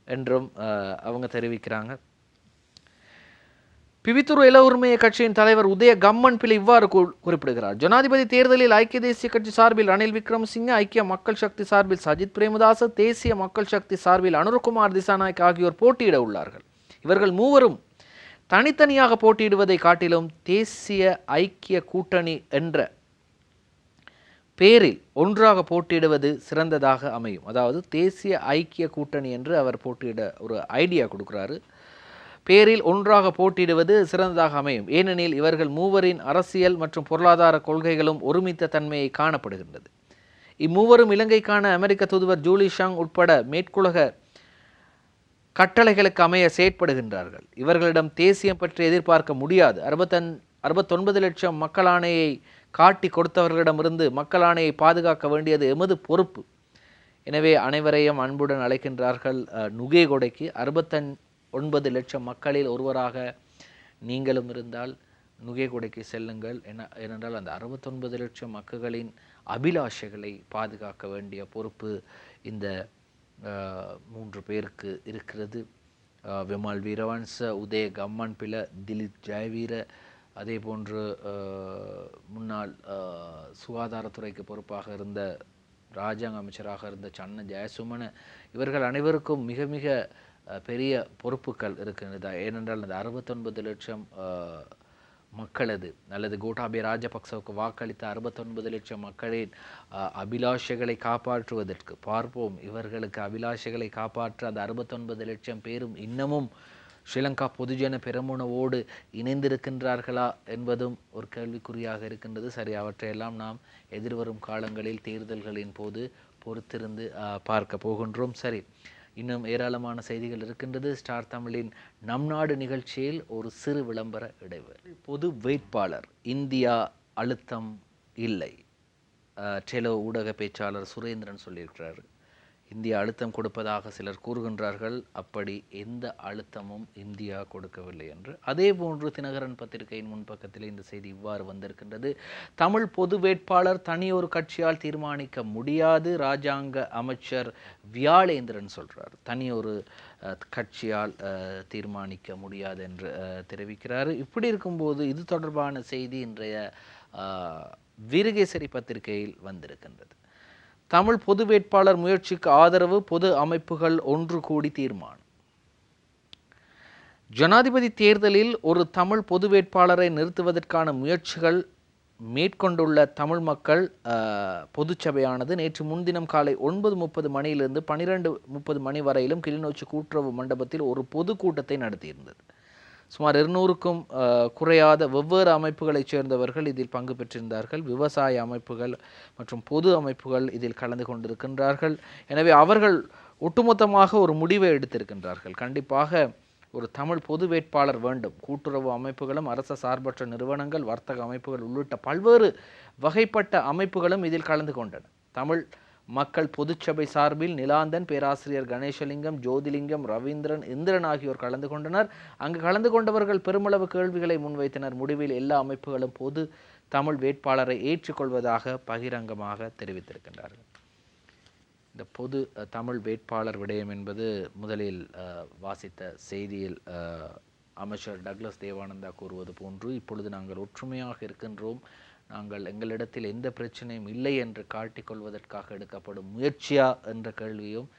[SPEAKER 1] என்றும் அவங்க தெரிவிக்கிறாங்க. பிவித்துரு இல உரிமைய கட்சியின் தலைவர் உதய கம்மன்பில இவ்வாறு குறிப்பிடுகிறார். ஜனாதிபதி தேர்தலில் ஐக்கிய தேசிய கட்சி சார்பில் ரணில் விக்ரமசிங்க, ஐக்கிய மக்கள் சக்தி சார்பில் சஜித் பிரேமதாச, தேசிய மக்கள் சக்தி சார்பில் அனுரகுமார் திசாநாயக் ஆகியோர் போட்டியிட உள்ளார்கள். இவர்கள் மூவரும் தனித்தனியாக போட்டியிடுவதை காட்டிலும் தேசிய ஐக்கிய கூட்டணி என்ற பேரில் ஒன்றாக போட்டியிடுவது சிறந்ததாக அமையும். அதாவது தேசிய ஐக்கிய கூட்டணி என்று அவர் போட்டியிட ஒரு ஐடியா கொடுக்கிறாரு. பேரில் ஒன்றாக போட்டியிடுவது சிறந்ததாக அமையும். ஏனெனில் இவர்கள் மூவரின் அரசியல் மற்றும் பொருளாதார கொள்கைகளும் ஒருமித்த தன்மையை காணப்படுகின்றது. இம்மூவரும் இலங்கைக்கான அமெரிக்க தூதுவர் ஜூலி ஷங் உட்பட மேற்குலக கட்டளைகளுக்கு அமைய செயற்படுகின்றார்கள். இவர்களிடம் தேசியம் பற்றி எதிர்பார்க்க முடியாது. 69 லட்சம் மக்கள் ஆணையை காட்டி கொடுத்தவர்களிடமிருந்து மக்கள் ஆணையை பாதுகாக்க வேண்டியது எமது பொறுப்பு. எனவே அனைவரையும் அன்புடன் அழைக்கின்றார்கள் நுகேகொடைக்கு. 69 லட்சம் மக்களில் ஒருவராக நீங்களும் இருந்தால் நுகேகொடைக்கு செல்லுங்கள். ஏனென்றால் அந்த 69 லட்சம் மக்களின் அபிலாஷைகளை பாதுகாக்க வேண்டிய பொறுப்பு இந்த 3 பேருக்கு இருக்கிறது. விமல் வீரவன்ச, உதய கம்மன்பில, திலித் ஜெயவீர, அதே போன்று முன்னாள் சுகாதாரத்துறைக்கு பொறுப்பாக இருந்த ராஜாங்க அமைச்சராக இருந்த சன்ன ஜெயசுமன, இவர்கள் அனைவருக்கும் மிக மிக பெரிய பொறுப்புகள் இருக்கின்றது. ஏனென்றால் அந்த 69 லட்சம் மக்களது அல்லது கோட்டாபய ராஜபக்சவுக்கு வாக்களித்த 69 லட்சம் மக்களின் அபிலாஷைகளை காப்பாற்றுவதற்கு பார்ப்போம். இவர்களுக்கு அபிலாஷைகளை காப்பாற்ற அந்த 69 லட்சம் பேரும் இன்னமும் ஸ்ரீலங்கா பொதுஜன பெரமுனவோடு இணைந்திருக்கின்றார்களா என்பதும் ஒரு கேள்விக்குறியாக இருக்கின்றது. சரி, அவற்றையெல்லாம் நாம் எதிர்வரும் காலங்களில் தேர்தல்களின் போது பொறுத்திருந்து பார்க்க போகின்றோம். சரி, இன்னும் ஏராளமான செய்திகள் இருக்கின்றது. ஸ்டார் தமிழின் நம் நாடு நிகழ்ச்சியில் ஒரு சிறு விளம்பர இடைவேளை. பொது வேட்பாளர் இந்தியா அழுத்தம் இல்லை. டெலோ ஊடக பேச்சாளர் சுரேந்திரன் சொல்லியிருக்கிறார். இந்தியா அழுத்தம் கொடுப்பதாக சிலர் கூறுகின்றார்கள். அப்படி எந்த அழுத்தமும் இந்தியா கொடுக்கவில்லை என்று. அதே போன்று தினகரன் பத்திரிகையின் முன்பக்கத்தில் இந்த செய்தி இவ்வாறு வந்திருக்கின்றது. தமிழ் பொது வேட்பாளர் தனியொரு கட்சியால் தீர்மானிக்க முடியாது. ராஜாங்க அமைச்சர் வியாழேந்திரன் சொல்றார். தனியொரு கட்சியால் தீர்மானிக்க முடியாது என்று தெரிவிக்கிறார். இப்படி இருக்கும்போது இது தொடர்பான செய்தி இன்றைய வீரகேசரி பத்திரிகையில் வந்திருக்கின்றது. தமிழ் பொது வேட்பாளர் முயற்சிக்கு ஆதரவு, பொது அமைப்புகள் ஒன்று கூடி தீர்மானம். ஜனாதிபதி தேர்தலில் ஒரு தமிழ் பொது வேட்பாளரை நிறுத்துவதற்கான முயற்சிகள் மேற்கொண்டுள்ள தமிழ் மக்கள் பொதுச்சபையானது நேற்று முன்தினம் காலை 9:30 மணியிலிருந்து 12:30 மணி வரையிலும் கிளிநொச்சி கூட்டுறவு மண்டபத்தில் ஒரு பொதுக்கூட்டத்தை நடத்தியிருந்தது. சுமார் 200க்கும் குறையாத வெவ்வேறு அமைப்புகளைச் சேர்ந்தவர்கள் இதில் பங்கு பெற்றிருந்தார்கள். விவசாய அமைப்புகள் மற்றும் பொது அமைப்புகள் இதில் கலந்து கொண்டிருக்கின்றார்கள். எனவே அவர்கள் ஒட்டுமொத்தமாக ஒரு முடிவை எடுத்திருக்கின்றார்கள். கண்டிப்பாக ஒரு தமிழ் பொது வேட்பாளர் வேண்டும். கூட்டுறவு அமைப்புகளும் அரச சார்பற்ற நிறுவனங்கள், வர்த்தக அமைப்புகள் உள்ளிட்ட பல்வேறு வகைப்பட்ட அமைப்புகளும் இதில் கலந்து கொண்டன. தமிழ் மக்கள் பொதுச்சபை சார்பில் நிலாந்தன், பேராசிரியர் கணேசலிங்கம், ஜோதிலிங்கம், ரவீந்திரன், இந்திரன் ஆகியோர் கலந்து கொண்டனர். அங்கு கலந்து கொண்டவர்கள் பெருமளவு கேள்விகளை முன்வைத்தனர். முடிவில் எல்லா அமைப்புகளும் பொது தமிழ் வேட்பாளரை ஏற்றுக்கொள்வதாக பகிரங்கமாக தெரிவித்திருக்கின்றார்கள். இந்த பொது தமிழ் வேட்பாளர் விடயம் என்பது முதலில் வாசித்த செய்தியில் அமைச்சர் டக்ளஸ் தேவானந்தா கூறுவது போன்று, இப்பொழுது நாங்கள் ஒற்றுமையாக இருக்கின்றோம், நாங்கள் எங்களிடத்தில் எந்த பிரச்சனையும் இல்லை என்று காட்டிக்கொள்வதற்காக எடுக்கப்படும் முயற்சியா என்ற கேள்வியும்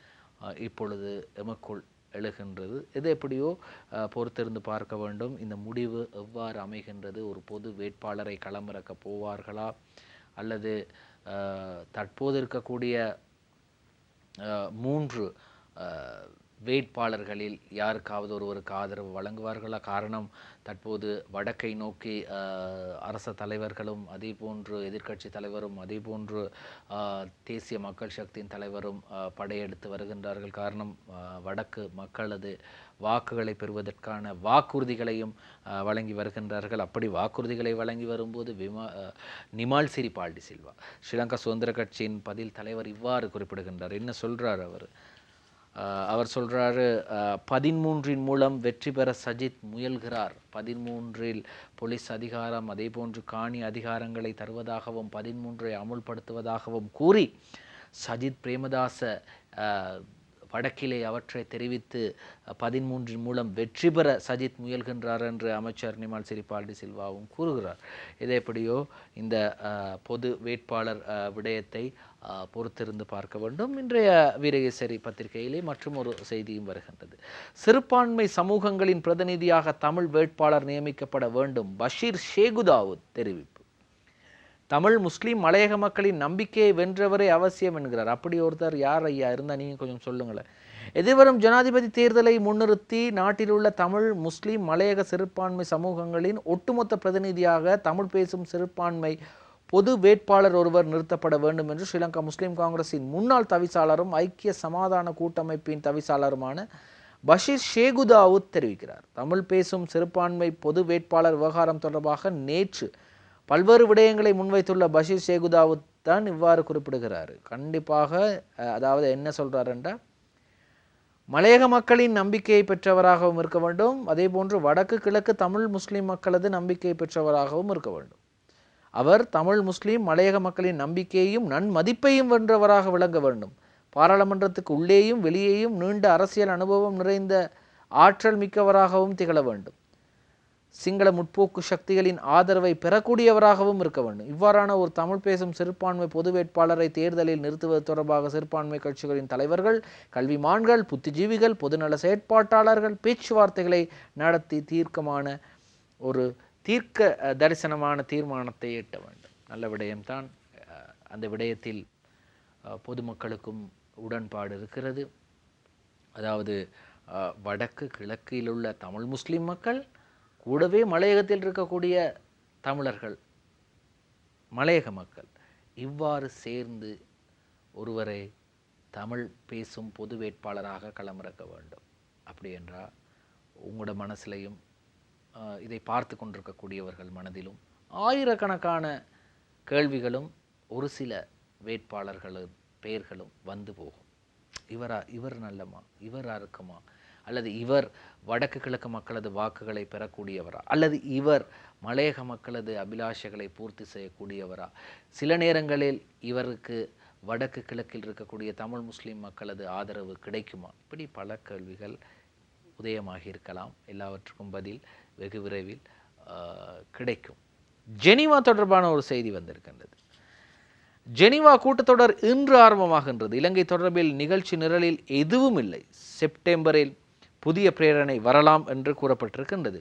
[SPEAKER 1] இப்பொழுது எமக்குள் எழுகின்றது. எது எப்படியோ பொறுத்திருந்து பார்க்க வேண்டும். இந்த முடிவு எவ்வாறு அமைகின்றது? ஒரு பொது வேட்பாளரை களமிறக்க போவார்களா, அல்லது தற்போது இருக்கக்கூடிய 3 வேட்பாளர்களில் யாருக்காவது ஒருவருக்கு ஆதரவு வழங்குவார்களா? காரணம், தற்போது வடக்கை நோக்கி அரச தலைவர்களும் அதேபோன்று எதிர்க்கட்சி தலைவரும் அதேபோன்று தேசிய மக்கள் சக்தியின் தலைவரும் படையெடுத்து வருகின்றார்கள். காரணம், வடக்கு மக்களது வாக்குகளை பெறுவதற்கான வாக்குறுதிகளையும் வழங்கி வருகின்றார்கள். அப்படி வாக்குறுதிகளை வழங்கி வரும்போது நிமால் சிறிபால்டி சில்வா, ஸ்ரீலங்கா சுதந்திர கட்சியின் பதில் தலைவர், இவ்வாறு குறிப்பிடுகின்றார். என்ன சொல்றார் அவர்? அவர் சொல்றாரு, 13 மூலம் வெற்றி பெற சஜித் முயல்கிறார். 13 போலீஸ் அதிகாரம் அதேபோன்று காணி அதிகாரங்களை தருவதாகவும் 13 அமுல்படுத்துவதாகவும் கூறி சஜித் பிரேமதாச வடக்கிலே அவற்றை தெரிவித்து 13 மூலம் வெற்றி பெற சஜித் முயல்கின்றார் என்று அமைச்சர் நிமால் சிறிபால்டி சில்வாவும் கூறுகிறார். இதை எப்படியோ இந்த பொது வேட்பாளர் விடயத்தை பொறுத்திருந்து பார்க்க வேண்டும். இன்றைய வீரகேசரி பத்திரிகையிலே மற்றும் ஒரு செய்தியும் வருகின்றது. சிறுபான்மை சமூகங்களின் பிரதிநிதியாக தமிழ் வேட்பாளர் நியமிக்கப்பட வேண்டும், பஷீர் ஷேகுதாவுத் தெரிவிப்பு. தமிழ் முஸ்லீம் மலையக மக்களின் நம்பிக்கையை வென்றவரே அவசியம் என்கிறார். அப்படி ஒருத்தர் யார் ஐயா இருந்தால் நீங்கள் கொஞ்சம் சொல்லுங்களேன். எதிர்வரும் ஜனாதிபதி தேர்தலை முன்னிறுத்தி நாட்டில் உள்ள தமிழ் முஸ்லீம் மலையக சிறுபான்மை சமூகங்களின் ஒட்டுமொத்த பிரதிநிதியாக தமிழ் பேசும் சிறுபான்மை பொது வேட்பாளர் ஒருவர் நிறுத்தப்பட வேண்டும் என்று ஸ்ரீலங்கா முஸ்லீம் காங்கிரஸின் முன்னாள் தவிசாளரும் ஐக்கிய சமாதான கூட்டமைப்பின் தவிசாளருமான பஷீர் ஷேகுதாவுத் தெரிவிக்கிறார். தமிழ் பேசும் சிறுபான்மை பொது வேட்பாளர் விவகாரம் தொடர்பாக நேற்று பல்வேறு விடயங்களை முன்வைத்துள்ள பஷீர் ஷேகுதாவுத் தான் இவ்வாறு குறிப்பிடுகிறார். கண்டிப்பாக அதாவது என்ன சொல்றாருன்றா, மலையக மக்களின் நம்பிக்கையை பெற்றவராகவும் இருக்க வேண்டும், அதே போன்று வடக்கு கிழக்கு தமிழ் முஸ்லீம் மக்களது நம்பிக்கையை பெற்றவராகவும் இருக்க வேண்டும். அவர் தமிழ் முஸ்லீம் மலையக மக்களின் நம்பிக்கையையும் நன்மதிப்பையும் வென்றவராக விளங்க வேண்டும். பாராளுமன்றத்துக்கு உள்ளேயும் வெளியேயும் நீண்ட அரசியல் அனுபவம் நிறைந்த ஆற்றல் மிக்கவராகவும் திகழ வேண்டும். சிங்கள முற்போக்கு சக்திகளின் ஆதரவை பெறக்கூடியவராகவும் இருக்க வேண்டும். இவ்வாறான ஒரு தமிழ் பேசும் சிறுபான்மை பொது வேட்பாளரை தேர்தலில் நிறுத்துவது தொடர்பாக சிறுபான்மை கட்சிகளின் தலைவர்கள், கல்விமான்கள், புத்திஜீவிகள், பொதுநல செயற்பாட்டாளர்கள் பேச்சுவார்த்தைகளை நடத்தி தீர்க்க தரிசனமான தீர்மானத்தை எட்ட வேண்டும். நல்ல விடயம்தான். அந்த விடயத்தில் பொதுமக்களுக்கும் உடன்பாடு இருக்கிறது. அதாவது வடக்கு கிழக்கில் உள்ள தமிழ் முஸ்லீம் மக்கள் கூடவே மலையகத்தில் இருக்கக்கூடிய தமிழர்கள், மலையக மக்கள் இவ்வாறு சேர்ந்து ஒருவரை தமிழ் பேசும் பொது வேட்பாளராக களமிறக்க வேண்டும். அப்படி என்றால் உங்களோட மனசிலையும் இதை பார்த்து கொண்டிருக்கக்கூடியவர்கள் மனதிலும் ஆயிரக்கணக்கான கேள்விகளும் ஒரு சில வேட்பாளர்களின் பெயர்களும் வந்து போகும். இவர் நல்லமா, இவர் இருக்குமா, அல்லது இவர் வடக்கு கிழக்கு மக்களது வாக்குகளை பெறக்கூடியவரா, அல்லது இவர் மலையக மக்களது அபிலாஷைகளை பூர்த்தி செய்யக்கூடியவரா, சில நேரங்களில் இவருக்கு வடக்கு கிழக்கில் இருக்கக்கூடிய தமிழ் முஸ்லீம் மக்களது ஆதரவு கிடைக்குமா, இப்படி பல கேள்விகள் உதயமாகி இருக்கலாம். எல்லாவற்றுக்கும் பதில் வெகு விரைவில் கிடைக்கும். ஜெனீவா தொடர்பான ஒரு செய்தி வந்திருக்கின்றது. ஜெனீவா கூட்டத்தொடர் இன்று ஆரம்பமாகின்றது. இலங்கை தொடர்பில் நிகழ்ச்சி நிரலில் எதுவும் இல்லை. செப்டம்பரில் புதிய பிரேரணை வரலாம் என்று கூறப்பட்டிருக்கின்றது.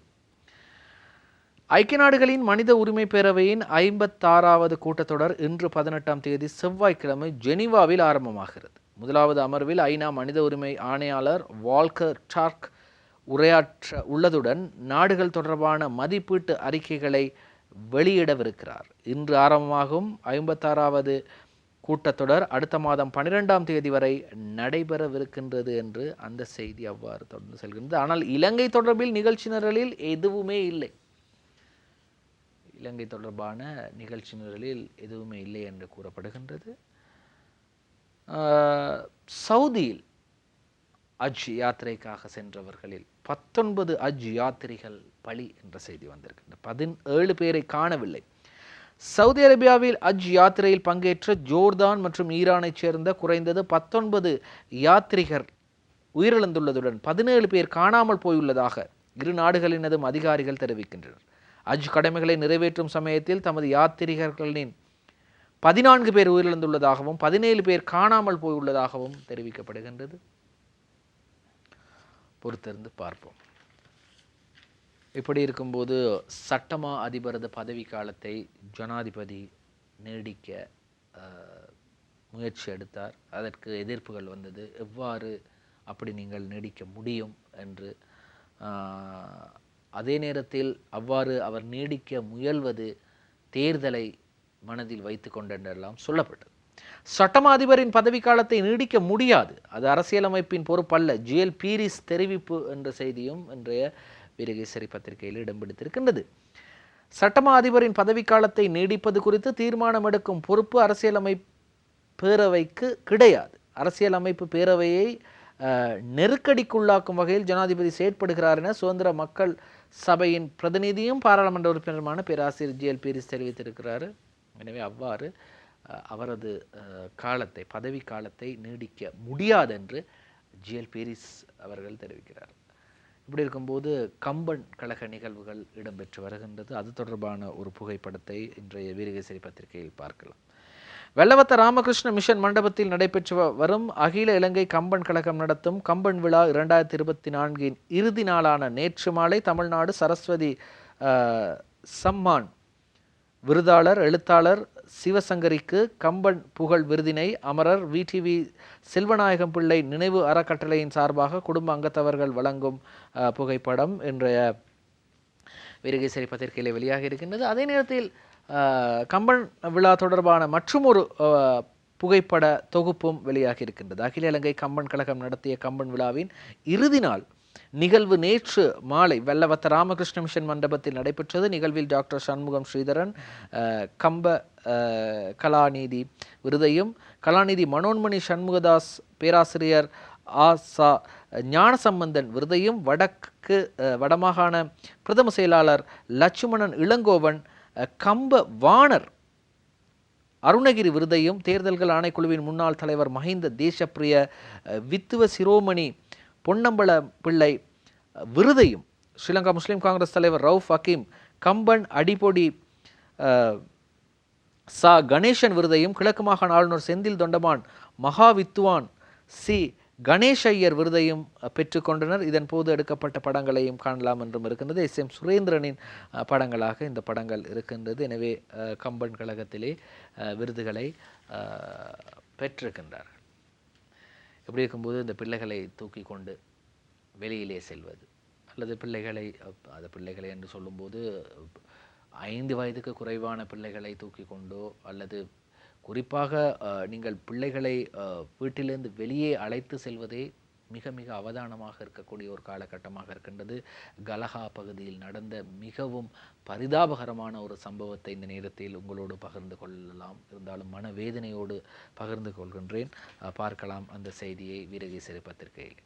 [SPEAKER 1] ஐக்கிய நாடுகளின் மனித உரிமை பேரவையின் 56வது கூட்டத்தொடர் இன்று 18ஆம் தேதி செவ்வாய்க்கிழமை ஜெனீவாவில் ஆரம்பமாகிறது. முதலாவது அமர்வில் ஐநா மனித உரிமை ஆணையாளர் வால்கர் டார்க் உரையாற்ற உள்ளதுடன் நாடுகள் தொடர்பான மதிப்பீட்டு அறிக்கைகளை வெளியிடவிருக்கிறார். இன்று ஆரம்பமாகும் 56வது கூட்டத்தொடர் அடுத்த மாதம் 12ஆம் தேதி வரை நடைபெறவிருக்கின்றது என்று அந்த செய்தி அவ்வாறு தொடர்ந்து செல்கின்றது. ஆனால் இலங்கை தொடர்பில் நிகழ்ச்சி நிரலில் எதுவுமே இல்லை. இலங்கை தொடர்பான நிகழ்ச்சி நிரலில் எதுவுமே இல்லை என்று கூறப்படுகின்றது. சவுதியில் அஜ் யாத்திரைக்காக சென்றவர்களில் 19 அஜ் யாத்திரிகள் பலி என்ற செய்தி வந்திருக்கின்றது. 17 பேரை காணவில்லை. சவுதி அரேபியாவில் அஜ் யாத்திரையில் பங்கேற்ற ஜோர்தான் மற்றும் ஈரானைச் சேர்ந்த குறைந்தது 19 யாத்ரிகர் உயிரிழந்துள்ளதுடன் 17 பேர் காணாமல் போயுள்ளதாக இரு நாடுகளினதும் அதிகாரிகள் தெரிவிக்கின்றனர். அஜ் கடமைகளை நிறைவேற்றும் சமயத்தில் தமது யாத்திரிகர்களின் 14 பேர் உயிரிழந்துள்ளதாகவும் 17 பேர் காணாமல் போயுள்ளதாகவும் தெரிவிக்கப்படுகின்றது. பொறுத்திருந்து பார்ப்போம். இப்படி இருக்கும்போது சட்டமா அதிபரது பதவி காலத்தை ஜனாதிபதி நீடிக்க முயற்சி எடுத்தார். அதற்கு எதிர்ப்புகள் வந்தது. எவ்வாறு அப்படி நீங்கள் நீடிக்க முடியும் என்று. அதே நேரத்தில் அவ்வாறு அவர் நீடிக்க முயல்வது தேர்தலை மனதில் வைத்து கொண்டென்றெல்லாம் சொல்லப்பட்டது. சட்டமா அதிபரின் பதவிக்காலத்தை நீடிக்க முடியாது, அது அரசியலமைப்பின் பொறுப்பல்ல, ஜிஎல் பீரிஸ் தெரிவிப்பு என்ற செய்தியும் இன்றைய வீரகேசரி பத்திரிகையில் இடம் பிடித்திருக்கின்றது. சட்டமா அதிபரின் பதவிக்காலத்தை நீடிப்பது குறித்து தீர்மானம் எடுக்கும் பொறுப்பு அரசியலமைப்பு பேரவைக்கு கிடையாது. அரசியலமைப்பு பேரவையை நெருக்கடிக்குள்ளாக்கும் வகையில் ஜனாதிபதி செயற்படுகிறார் என சுதந்திர மக்கள் சபையின் பிரதிநிதியும் பாராளுமன்ற உறுப்பினருமான பேராசிரியர் ஜிஎல் பீரிஸ் தெரிவித்திருக்கிறார். எனவே அவ்வாறு அவரது காலத்தை பதவி காலத்தை நீடிக்க முடியாது என்று ஜிஎல் பீரிஸ் அவர்கள் தெரிவிக்கிறார். இப்படி இருக்கும்போது கம்பன் கழக நிகழ்வுகள் இடம்பெற்று வருகின்றது. அது தொடர்பான ஒரு புகைப்படத்தை இன்றைய வீரகேசரி பத்திரிகையில் பார்க்கலாம். வெள்ளவத்த ராமகிருஷ்ண மிஷன் மண்டபத்தில் நடைபெற்று வரும் அகில இலங்கை கம்பன் கழகம் நடத்தும் கம்பன் விழா 2024 இறுதி நாளான நேற்று மாலை தமிழ்நாடு சரஸ்வதி சம்மான் விருதாளர் எழுத்தாளர் சிவசங்கரிக்கு கம்பன் புகழ் விருதினை அமரர் விடிவி செல்வநாயகம் பிள்ளை நினைவு அறக்கட்டளையின் சார்பாக குடும்ப அங்கத்தவர்கள் வழங்கும் புகைப்படம் இன்றைய வீரகேசரி பத்திரிகையிலே வெளியாக இருக்கின்றது. அதே நேரத்தில் கம்பன் விழா தொடர்பான மற்றுமொரு புகைப்பட தொகுப்பும் வெளியாகி இருக்கின்றது. அகில இலங்கை கம்பன் கழகம் நடத்திய கம்பன் விழாவின் இறுதி நாள் நிகழ்வு நேற்று மாலை வெள்ளவத்த ராமகிருஷ்ண மிஷன் மண்டபத்தில் நடைபெற்றது. நிகழ்வில் டாக்டர் சண்முகம் ஸ்ரீதரன் கம்ப கலாநிதி விருதையும், கலாநிதி மனோன்மணி சண்முகதாஸ் பேராசிரியர் ஆசா ஞானசம்பந்தன் விருதையும், வடமாகாண பிரதம செயலாளர் லட்சுமணன் இளங்கோவன் கம்ப வாணர் அருணகிரி விருதையும், தேர்தல்கள் ஆணைக்குழுவின் முன்னாள் தலைவர் மஹிந்த தேசப்பிரிய வித்துவ சிரோமணி பொன்னம்பல பிள்ளை விருதையும், ஸ்ரீலங்கா முஸ்லிம் காங்கிரஸ் தலைவர் ரவுஃப் ஹக்கீம் கம்பன் அடிப்பொடி சா கணேசன் விருதையும், கிழக்கு மாகாண ஆளுநர் செந்தில் தொண்டமான் மகா வித்துவான் சி கணேஷ் ஐயர் விருதையும் பெற்றுக்கொண்டனர். இதன் போது எடுக்கப்பட்ட படங்களையும் காணலாம் என்றும் இருக்கின்றது. எஸ்.எம். சுரேந்திரனின் படங்களாக இந்த படங்கள் இருக்கின்றது. எனவே கம்பன் கழகத்திலே விருதுகளை பெற்றிருக்கின்றார்கள். எப்படி இருக்கும்போது இந்த பிள்ளைகளை தூக்கி கொண்டு வெளியிலே செல்வது அல்லது பிள்ளைகளை என்று சொல்லும்போது 5 வயதுக்கு குறைவான பிள்ளைகளை தூக்கி கொண்டோ அல்லது குறிப்பாக நீங்கள் பிள்ளைகளை வீட்டிலிருந்து வெளியே அழைத்து செல்வதே மிக மிக அவதானமாக இருக்கக்கூடிய ஒரு காலகட்டமாக இருக்கின்றது. கலஹா பகுதியில் நடந்த மிகவும் பரிதாபகரமான ஒரு சம்பவத்தை இந்த நேரத்தில் உங்களோடு பகிர்ந்து கொள்ளலாம். இருந்தாலும் மனவேதனையோடு பகிர்ந்து கொள்கின்றேன். பார்க்கலாம் அந்த செய்தியை வீரகேசரி பத்திரிகையில்.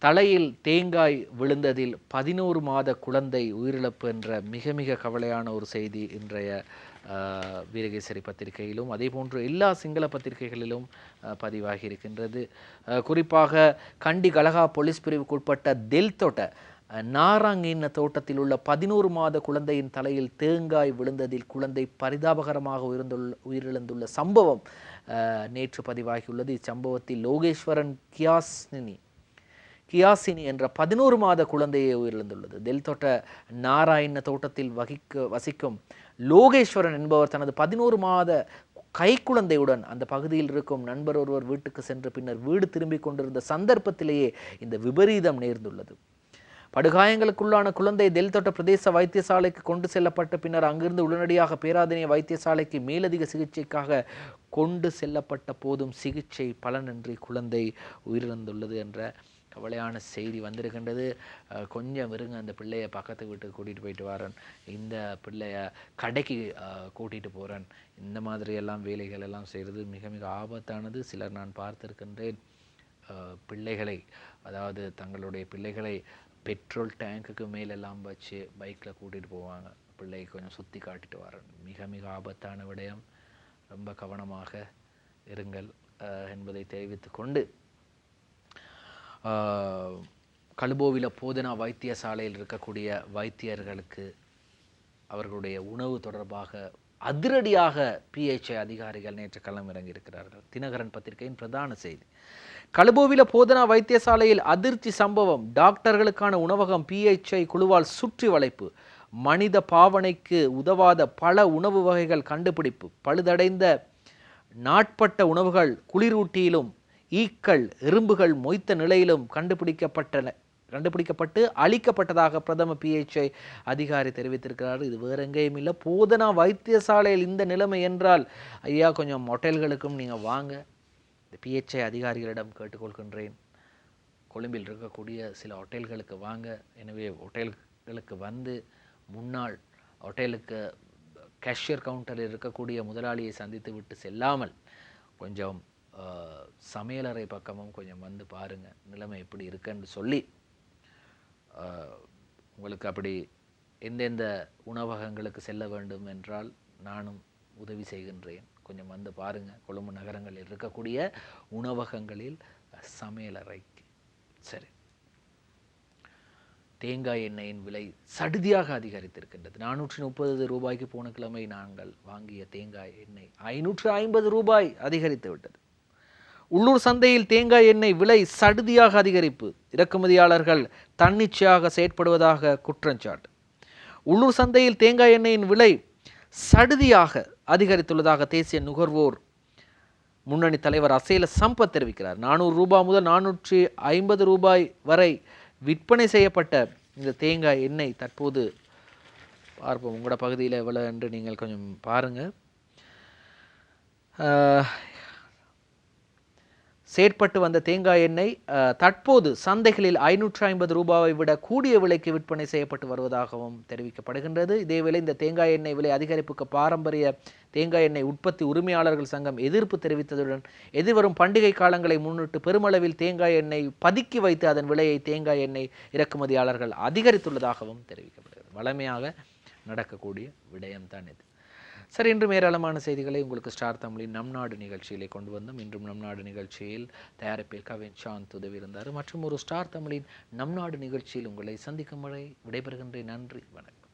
[SPEAKER 1] தலையில் தேங்காய் விழுந்ததில் 11 மாத குழந்தை உயிரிழப்பு என்ற மிக மிக கவலையான ஒரு செய்தி இன்றைய வீரகேசரி பத்திரிகையிலும் அதே போன்று எல்லா சிங்கள பத்திரிகைகளிலும் பதிவாகி இருக்கின்றது. குறிப்பாக கண்டி கலகா போலீஸ் பிரிவுக்குட்பட்ட தெல்தோட்ட நாராங்கின்ன தோட்டத்தில் உள்ள 11 மாத குழந்தையின் தலையில் தேங்காய் விழுந்ததில் குழந்தை பரிதாபகரமாக உயிரிழந்துள்ள சம்பவம் நேற்று பதிவாகியுள்ளது. இச்சம்பவத்தில் லோகேஸ்வரன் கியாஸ்னினி கியாசினி என்ற 11 மாத குழந்தையை உயிரிழந்துள்ளது. தெல்தொட்ட நாராயண தோட்டத்தில் வசிக்கும் லோகேஸ்வரன் என்பவர் தனது 11 மாத கைக்குழந்தையுடன் அந்த பகுதியில் இருக்கும் நண்பர் ஒருவர் வீட்டுக்கு சென்று பின்னர் வீடு திரும்பிக் கொண்டிருந்த சந்தர்ப்பத்திலேயே இந்த விபரீதம் நேர்ந்துள்ளது. படுகாயங்களுக்குள்ளான குழந்தை தெல்தொட்ட பிரதேச வைத்தியசாலைக்கு கொண்டு செல்லப்பட்ட பின்னர் அங்கிருந்து உடனடியாக பேராதனிய வைத்தியசாலைக்கு மேலதிக சிகிச்சைக்காக கொண்டு செல்லப்பட்ட போதும் சிகிச்சை பலனின்றி குழந்தை உயிரிழந்துள்ளது என்ற கவலையான செய்தி வந்திருக்கின்றது. கொஞ்சம் இருங்க, அந்த பிள்ளையை பக்கத்து வீட்டுக்கு கூட்டிகிட்டு போயிட்டு வரேன், இந்த பிள்ளைய கடைக்கு கூட்டிகிட்டு போகிறேன், இந்த மாதிரியெல்லாம் வேலைகள் எல்லாம் செய்கிறது மிக மிக ஆபத்தானது. சிலர் நான் பார்த்திருக்கின்றேன், பிள்ளைகளை அதாவது தங்களுடைய பிள்ளைகளை பெட்ரோல் டேங்குக்கு மேலெல்லாம் வச்சு பைக்கில் கூட்டிகிட்டு போவாங்க. பிள்ளையை கொஞ்சம் சுற்றி காட்டிட்டு வரேன். மிக மிக ஆபத்தான விடயம், ரொம்ப கவனமாக இருங்கள் என்பதை தெரிவித்து கொண்டு, கலுபோவில போதனா வைத்தியசாலையில் இருக்கக்கூடிய வைத்தியர்களுக்கு அவர்களுடைய உணவு தொடர்பாக அதிரடியாக PHI அதிகாரிகள் நேற்று களம் இறங்கியிருக்கிறார்கள். தினகரன் பத்திரிகையின் பிரதான செய்தி. கலுபோவில போதனா வைத்தியசாலையில் அதிர்ச்சி சம்பவம். டாக்டர்களுக்கான உணவகம் PHI குழுவால் சுற்றி வளைப்பு. மனித பாவனைக்கு உதவாத பல உணவு வகைகள் கண்டுபிடிப்பு. பழுதடைந்த நாட்பட்ட உணவுகள் குளிரூட்டியிலும் ஈக்கள் எறும்புகள் மொய்த்த நிலையிலும் கண்டுபிடிக்கப்பட்டு அளிக்கப்பட்டதாக பிரதம PHI அதிகாரி தெரிவித்திருக்கிறார். இது வேற எங்கேயும் இல்லை, போதனா வைத்தியசாலையில் இந்த நிலைமை என்றால் ஐயா கொஞ்சம் ஹோட்டல்களுக்கும் நீங்கள் வாங்க. இந்த PHI அதிகாரிகளிடம் கேட்டுக்கொள்கின்றேன், கொழும்பில் இருக்கக்கூடிய சில ஹோட்டல்களுக்கு வாங்க. எனவே ஹோட்டல்களுக்கு வந்து முன்னாள் ஹோட்டலுக்கு கேஷியர் கவுண்டரில் இருக்கக்கூடிய முதலாளியை சந்தித்து விட்டு செல்லாமல் கொஞ்சம் சமையலறை பக்கமும் கொஞ்சம் வந்து பாருங்கள், நிலைமை எப்படி இருக்குன்னு சொல்லி உங்களுக்கு அப்படி எந்தெந்த உணவகங்களுக்கு செல்ல வேண்டும் என்றால் நானும் உதவி செய்கின்றேன். கொஞ்சம் வந்து பாருங்கள், கொழும்பு நகரங்களில் இருக்கக்கூடிய உணவகங்களில் சமையலறைக்கு. சரி, தேங்காய் எண்ணெயின் விலை சடுதியாக அதிகரித்திருக்கின்றது. 430 ரூபாய்க்கு போன கிழமை நாங்கள் வாங்கிய தேங்காய் எண்ணெய் 550 ரூபாய் அதிகரித்து விட்டது. உள்ளூர் சந்தையில் தேங்காய் எண்ணெய் விலை சடுதியாக அதிகரிப்பு. இறக்குமதியாளர்கள் தன்னிச்சையாக செயற்படுவதாக குற்றச்சாட்டு. உள்ளூர் சந்தையில் தேங்காய் எண்ணெயின் விலை சடுதியாக அதிகரித்துள்ளதாக தேசிய நுகர்வோர் முன்னணி தலைவர் அசேல சம்பத் தெரிவிக்கிறார். 400 ரூபாய் முதல் 450 ரூபாய் வரை விற்பனை செய்யப்பட்ட இந்த தேங்காய் எண்ணெய் தற்போது பார்ப்போம், உங்களோட பகுதியில் எவ்வளோ என்று நீங்கள் கொஞ்சம் பாருங்கள். செயற்பட்டு வந்த தேங்காய் எண்ணெய் தற்போது சந்தைகளில் 550 ரூபாயை விட கூடிய விலைக்கு விற்பனை செய்யப்பட்டு வருவதாகவும் தெரிவிக்கப்படுகின்றது. இதேவேளை இந்த தேங்காய் எண்ணெய் விலை அதிகரிப்புக்கு பாரம்பரிய தேங்காய் எண்ணெய் உற்பத்தி உரிமையாளர்கள் சங்கம் எதிர்ப்பு தெரிவித்ததுடன் எதிர்வரும் பண்டிகை காலங்களை முன்னிட்டு பெருமளவில் தேங்காய் எண்ணெய் பதுக்கி வைத்து அதன் விலையை தேங்காய் எண்ணெய் இறக்குமதியாளர்கள் அதிகரித்துள்ளதாகவும் தெரிவிக்கப்படுகிறது. வழமையாக நடக்கக்கூடிய விடயம்தான் இது. சரி, இன்றும் ஏராளமான செய்திகளை உங்களுக்கு ஸ்டார் தமிழின் நம் நாடு நிகழ்ச்சியிலே கொண்டு வந்தோம். இன்றும் நம் நாடு நிகழ்ச்சியில் தயாரிப்பில் கவின் சாந்த் உதவி இருந்தார். மற்றும் ஒரு ஸ்டார் தமிழின் நம் நாடு நிகழ்ச்சியில் உங்களை சந்திக்கும் வரை விடைபெறுகின்றேன். நன்றி, வணக்கம்.